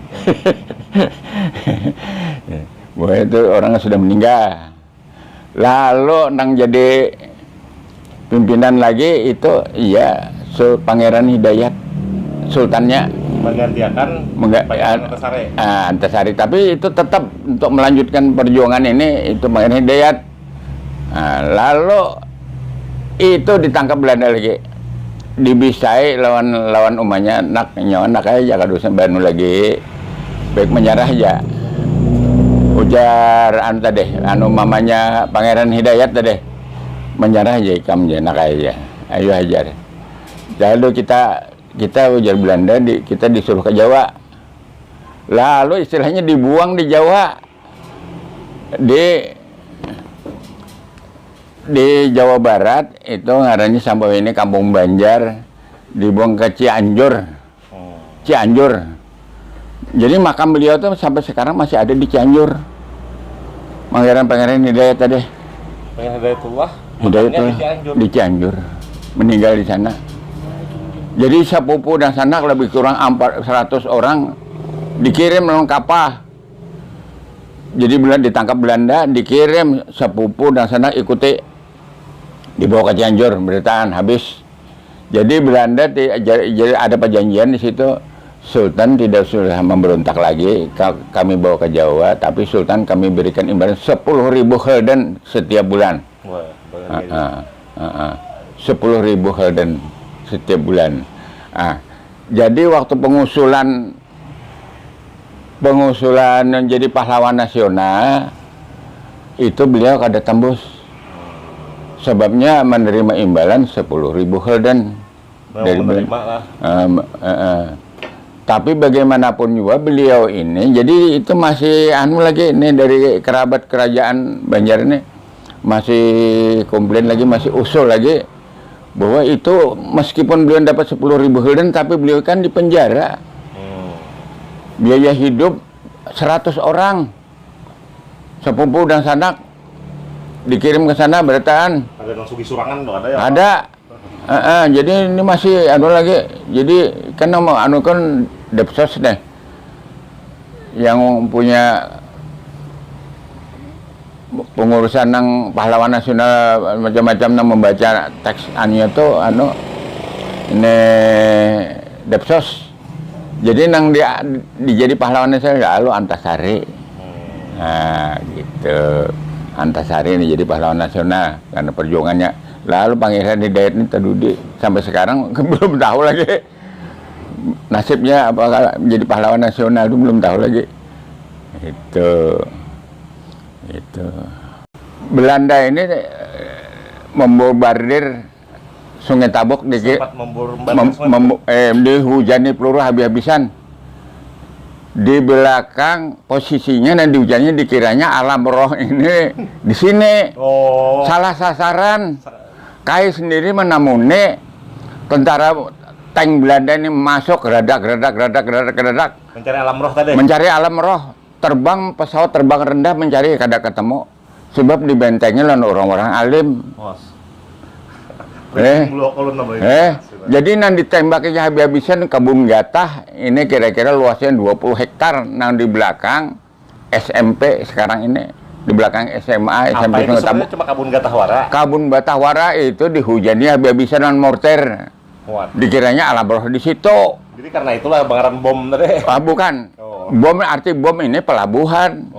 Bahwa itu orangnya sudah meninggal. Lalu nang jadi pimpinan lagi itu iya Pangeran Hidayat, sultannya menggantikan Pangeran Antasari. Antasari, tapi itu tetap untuk melanjutkan perjuangan ini itu Pangeran Hidayat. Lalu itu ditangkap Belanda lagi, dibisai lawan umanya nak aja kadusan banu lagi, baik menyerah aja. Ujar tadi mamanya Pangeran Hidayat tadi, menyerah aja kamu nak aja, ayo ajar. Lalu kita ujar Belanda, kita disuruh ke Jawa. Lalu istilahnya dibuang di Jawa, di Jawa Barat itu ngarannya sampai ini Kampung Banjar, dibuang ke Cianjur. Jadi makam beliau tuh sampai sekarang masih ada di Cianjur. Pangeran Hidayat tadi. Pangeran Hidayatullah. Di Cianjur. Meninggal di sana. Jadi sepupu dan sanak lebih kurang 100 orang dikirim dengan kapal. Jadi ditangkap Belanda, dikirim sepupu dan sanak ikuti, dibawa ke Cianjur, bertahan habis. Jadi Belanda jadi ada perjanjian di situ. Sultan tidak sudah memberontak lagi, kami bawa ke Jawa, tapi Sultan kami berikan imbalan 10.000 gulden setiap bulan. 10.000 gulden setiap bulan. Jadi waktu pengusulan menjadi pahlawan nasional itu beliau kada tembus, sebabnya menerima imbalan 10.000 gulden dari menerima lah. Tapi bagaimanapun juga beliau ini, jadi itu masih lagi ini dari kerabat kerajaan Banjar ini masih komplain lagi, masih usul lagi bahwa itu meskipun beliau dapat 10.000 gulden, tapi beliau kan di penjara. Biaya hidup 100 orang sepupu dan sanak dikirim ke sana bertahan. Ada yang sugi surangan tuh ada ya? Ada. Jadi ini masih lagi. Jadi kan kan Depsos deh yang punya pengurusan nang pahlawan nasional macam-macam nang membaca teks itu ini Depsos. Jadi nang dia dijadi pahlawan nasional lalu Antasari. Gitu. Antasari ini jadi pahlawan nasional karena perjuangannya. Lalu Pangeran Hidayat ini terdudi sampai sekarang belum tahu lagi nasibnya apakah menjadi pahlawan nasional, itu belum tahu lagi. Itu Belanda ini membombardir Sungai Tabuk, dihujani peluru habis-habisan. Di belakang posisinya dan dihujannya dikiranya alam roh ini di sini. Salah sasaran. Kai sendiri menamuni tentara tank Belanda ini masuk gerak. Mencari alam roh tadi. Mencari alam roh, pesawat terbang rendah mencari kada ketemu. Sebab di bentengnya lawan orang-orang alim. Jadi nang ditembaknya habis-habisan kebun gatah ini kira-kira luasnya 20 hektar nang di belakang SMP sekarang ini. Di belakang SMA, SMP itu sebenarnya cuma Kabun Gatahwara. Kabun Gatahwara itu dihujani habis-habisan dengan mortir. Dikiranya alam roh di situ. Jadi karena itulah bakaran bom tadi. Bukan. Bom arti bom ini pelabuhan.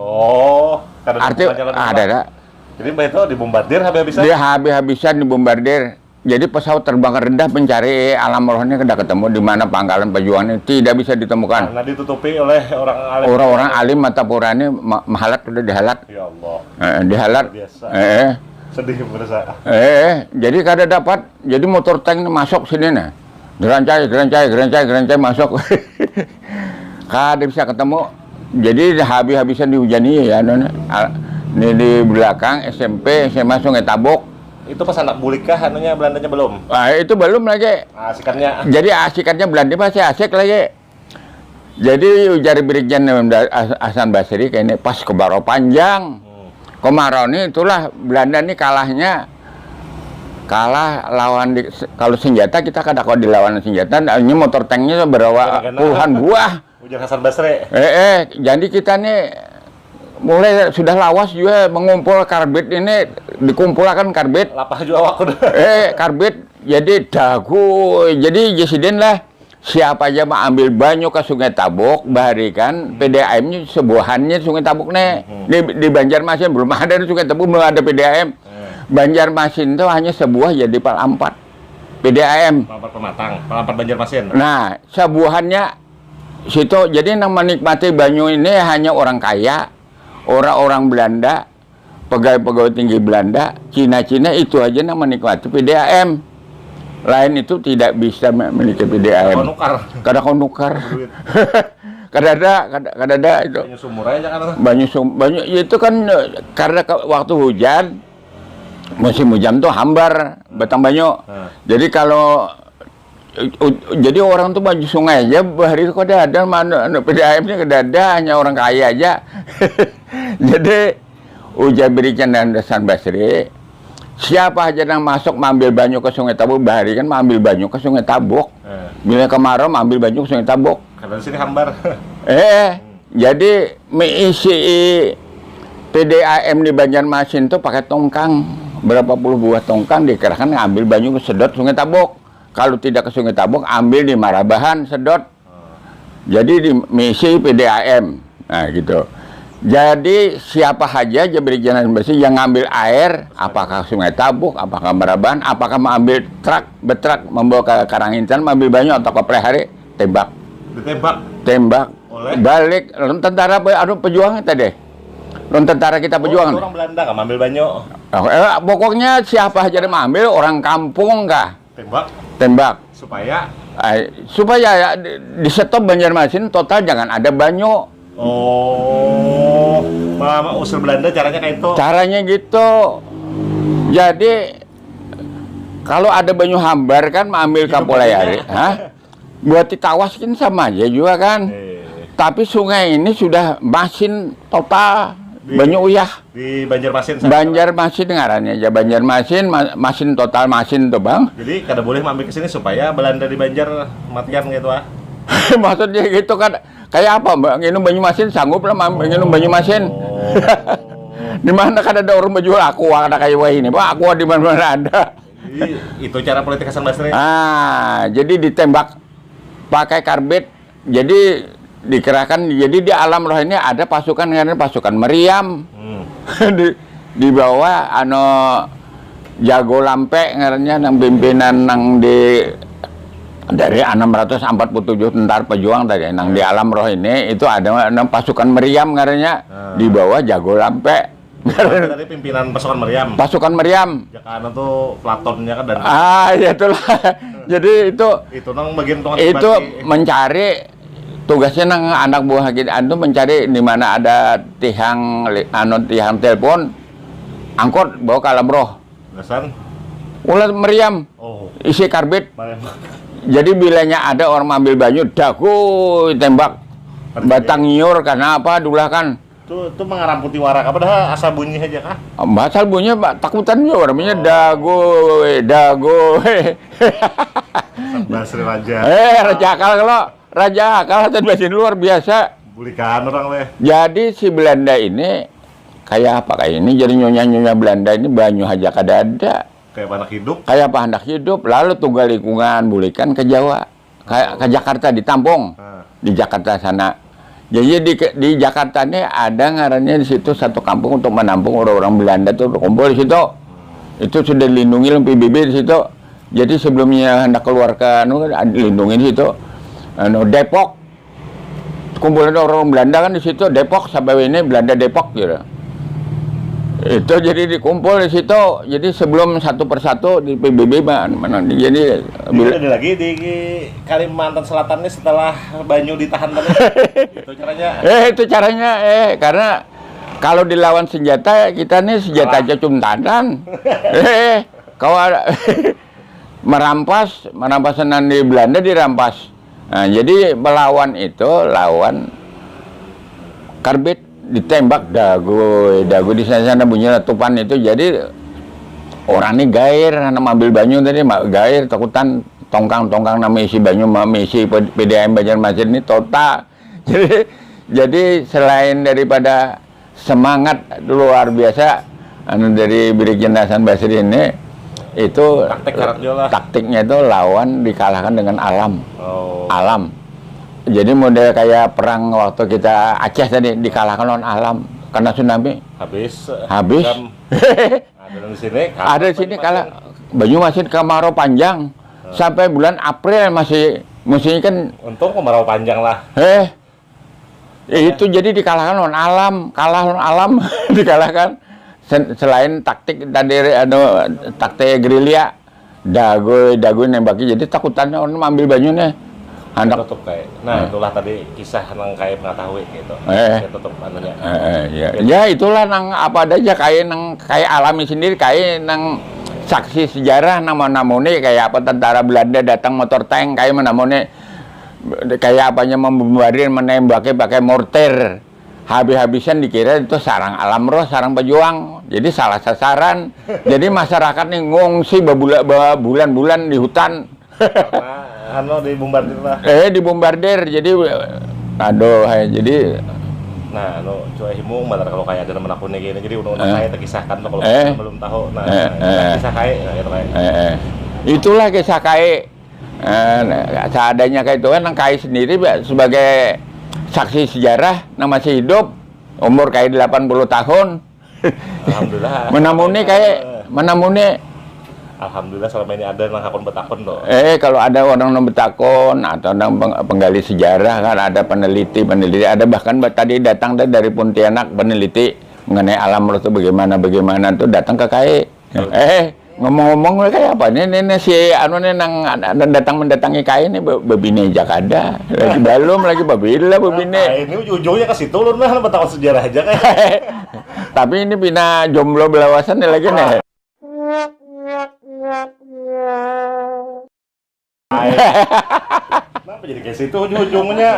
Arti ada. Jadi itu dibombardir habis-habisan. Dia habis-habisan dibombardir. Jadi pesawat terbang rendah mencari alam rohnya tidak ketemu, di mana pangkalan perjuangan tidak bisa ditemukan. Karena ditutupi oleh orang alim mata purani mahalat sudah dihalat. Ya Allah. Dihalat. Sedih berasa. Jadi kada dapat. Jadi motor tank masuk sini nah. Gerencai masuk. Kada bisa ketemu. Jadi habis-habisan dihujani ya. Ini di belakang SMP, SMA Sungai Tabuk. Itu pas anak bulik kah Belandanya belum? Itu belum lagi. Asikannya. Jadi asikannya Belanda masih asik lagi. Jadi ujar Brigjen Hasan Basri kayaknya pas kemarau panjang. Kemarau ini itulah Belanda ini kalah lawan kalau senjata kita kada kok dilawan senjata, ini motor tanknya berapa puluhan buah. Ujar Hasan Basri. Jadi kita nih mulai sudah lawas juga mengumpul karbit ini, dikumpulkan karbit. Lapah juga waktu. Karbit jadi dagu, jadi presiden lah. Siapa aja mau ambil banyu ke Sungai Tabuk, baharikan PDAM-nya sebuahannya Sungai Tabuk nih. Di Banjarmasin belum ada di Sungai Tabuk, belum ada PDAM. Banjarmasin itu hanya sebuah jadi Palampat PDAM. Palampat Pematang, Palampat Banjarmasin. Nah, sebuahannya situ, jadi yang menikmati banyu ini hanya orang kaya, orang-orang Belanda, pegawai-pegawai tinggi Belanda, Cina-Cina itu aja yang menikmati PDAM. Lain itu tidak bisa memiliki PDAM. Kada konukar. Kadada itu. Banyu sumur aja kan. Banyu itu kan karena waktu hujan, musim hujan tuh hambar batang banyu. Jadi kalau jadi orang tuh banyu sungai aja, hari itu kada ada mana PDAM-nya kada ada, hanya orang kaya aja. Jadi ujar berikan dan Hasan Basri, siapa aja yang masuk mengambil banyu ke Sungai Tabuk, bahari kan mengambil banyu ke Sungai Tabuk. Bila kemarau mengambil banyu ke Sungai Tabuk. Karena di sini hambar. Jadi mengisi PDAM di Banjarmasin tuh pakai tongkang, berapa puluh buah tongkang dikerahkan ngambil banyu ke sedot Sungai Tabuk. Kalau tidak ke Sungai Tabuk, ambil di Marabahan, sedot. Jadi di misi PDAM. Nah, gitu. Jadi siapa saja Jabrijan Bersih yang ngambil air, apakah Sungai Tabuk, apakah Marabahan, apakah mengambil betrak membawa ke Karangintan, mengambil banyu atau ke Plehari, tembak. Ditembak? Tembak. Oleh? Balik. Tentara pejuang tadi. Tentara kita pejuang. Orang Belanda nggak mengambil banyu? Pokoknya siapa aja yang mengambil, orang kampung kah? Tembak. Supaya ya, di stop Banjarmasin total jangan ada banyu. Oh, Mama usul Belanda caranya kayak itu? Caranya gitu. Jadi kalau ada banyu hambar kan mengambil Kapolaiari, buat ditawaskin sama aja juga kan. Tapi sungai ini sudah masin total. Banyu uyah di Banjarmasin. Banjarmasin ngarannya aja Banjarmasin, masin total masin tuh bang. Jadi kada boleh mampir ke sini supaya Belanda di Banjar matian gitu ah. Maksudnya gitu kan, kayak apa mbak? Nginum Banjarmasin sanggup lah nginum Banjarmasin. Di mana kan ada orang menjual aqua, ada kayak wah ini pak, aqua di mana ada. Jadi, itu cara politik Hasan Basri. Jadi ditembak pakai karbit, jadi dikerahkan, jadi di alam roh ini ada pasukan meriam. Di bawah jago lampe ngarannya nang pimpinan nang dari 647 tentara pejuang tadi nang di alam roh ini itu ada pasukan meriam ngarannya di bawah jago lampe. Dari pimpinan pasukan meriam. Pasukan meriam. Karena tuh Platonnya kan dan. Ya itulah. Jadi itu nang bagian itu mencari. Tugasnya nang anak buah kita itu mencari di mana ada tiang telepon, angkot bawa ke alam roh. Ulah meriam, isi karbit. Jadi bilanya ada orang ambil banyu, dagu tembak, batang nyur karena apa dulah kan. Itu mengaramputi warak apa dah asal bunyi aja kah? Asal bunyi takutan juga namanya dagu. Basri Raja. Raja akal kalau. Raja akal dan basin luar biasa. Bulikan orang leh. Jadi si Belanda ini kayak apa kayak ini? Jadi nyonya Belanda ini banyu aja kada ada. Kayak anak hidup. Kayak apa anak hidup. Lalu tunggal lingkungan bulikan ke Jawa, ke Jakarta ditampung di Jakarta sana. Jadi di Jakarta ini ada ngarannya di situ satu kampung untuk menampung orang-orang Belanda tuh berkumpul di situ. Itu sudah dilindungi oleh PBB di situ. Jadi sebelumnya hendak keluar ke dilindungi di situ. Depok, kumpulan orang Belanda kan di situ Depok sampai ini Belanda Depok gitu. Itu jadi dikumpul di situ. Jadi sebelum satu persatu di PBB mana jadi ada lagi di Kalimantan Selatan ini setelah banyu ditahan tadi. Itu caranya. Itu caranya karena kalau dilawan senjata kita nih senjata aja cumtanan. Kau ada merampas di Belanda dirampas. Nah, jadi melawan itu lawan karbit ditembak dagu di sana bunyi letupan itu. Jadi orang ini gair ambil banyu tadi gair takutan tongkang nama isi banyu isi PDAM Banjarmasin ini total. Jadi selain daripada semangat luar biasa dari Brigjen Hasan Basri ini. Itu taktiknya itu lawan dikalahkan dengan alam. Alam. Jadi model kayak perang waktu kita Aceh tadi dikalahkan lawan alam karena tsunami. Habis. Ada di sini kalah. Banyumasin kemarau panjang sampai bulan April masih musimnya kan. Untung kemarau panjang lah. Itu jadi dikalahkan lawan alam, kalah lawan alam dikalahkan. Selain taktik tadi taktik gerilya, dagu nembaki, jadi takutannya orang ambil banyunya. Anak tutup kayak. Nah, itulah tadi kisah nang kayak mengetahui gitu. Tutup anunya. Ya itulah nang apa aja kayak nang kayak alami sendiri kayak nang saksi sejarah nama-namanya kayak apa tentara Belanda datang motor tank kayak namanya kayak apanya membombardir menembaki pakai mortir. Habis-habisan dikira itu sarang alam roh, sarang pejuang. Jadi salah sasaran. Jadi masyarakat nih ngungsi bulan-bulan di hutan. Karena dibombardir lah. Dibombardir. Jadi aduh, jadi nah, coba himu malah kalau kayak ada teman aku nih gini. Jadi udah saya terkisahkan tuh kalau belum tahu. Nah, kisah kayak gitu kayak. Itulah kisah kayak seadanya kayak itu kan Kai sendiri sebagai saksi sejarah, masih hidup, umur kayak 80 tahun. Alhamdulillah. menamuni. Alhamdulillah selama ini ada nang hakun betakun loh. Kalau ada orang nang betakun atau nang penggali sejarah kan ada peneliti, ada bahkan tadi datang dari Pontianak peneliti mengenai alam itu bagaimana tuh datang ke Kai. Ngomong-ngomong kayak apa nih si anu nih nang mendatangi Kai ini bebine jakada lagi lagi babila bebine. Ini ujungnya ke situ loh nah betakun sejarah aja kayak. Tapi ini pina jomblo belawasan nih lagi nih. Kenapa jadi kayak situ ujungnya?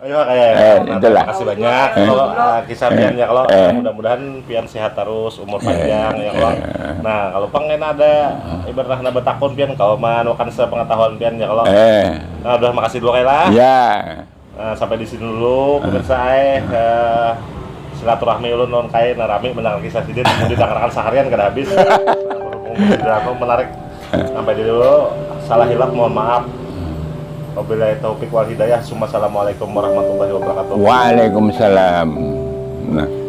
Ayo kayak itulah. Terima kasih banyak kalau kisah Pian ya kalau mudah-mudahan Pian sehat terus umur panjang ya kalau. Nah kalau pengen ada ibaratnya betakun Pian kalau manukan sepengetahuan Pian ya kalau. Nah udah makasih dulu kayak lah. Ya. Sampai di sini dulu pemirsa silaturahmi ulun non kae narami mendengar kisah sidin didengarkan seharian kada habis. Berhubung menarik. Sampai dulu, salah hilaf mohon maaf. Wabillahi taufik wal hidayah. Assalamualaikum warahmatullahi wabarakatuh. Waalaikumsalam. Nah.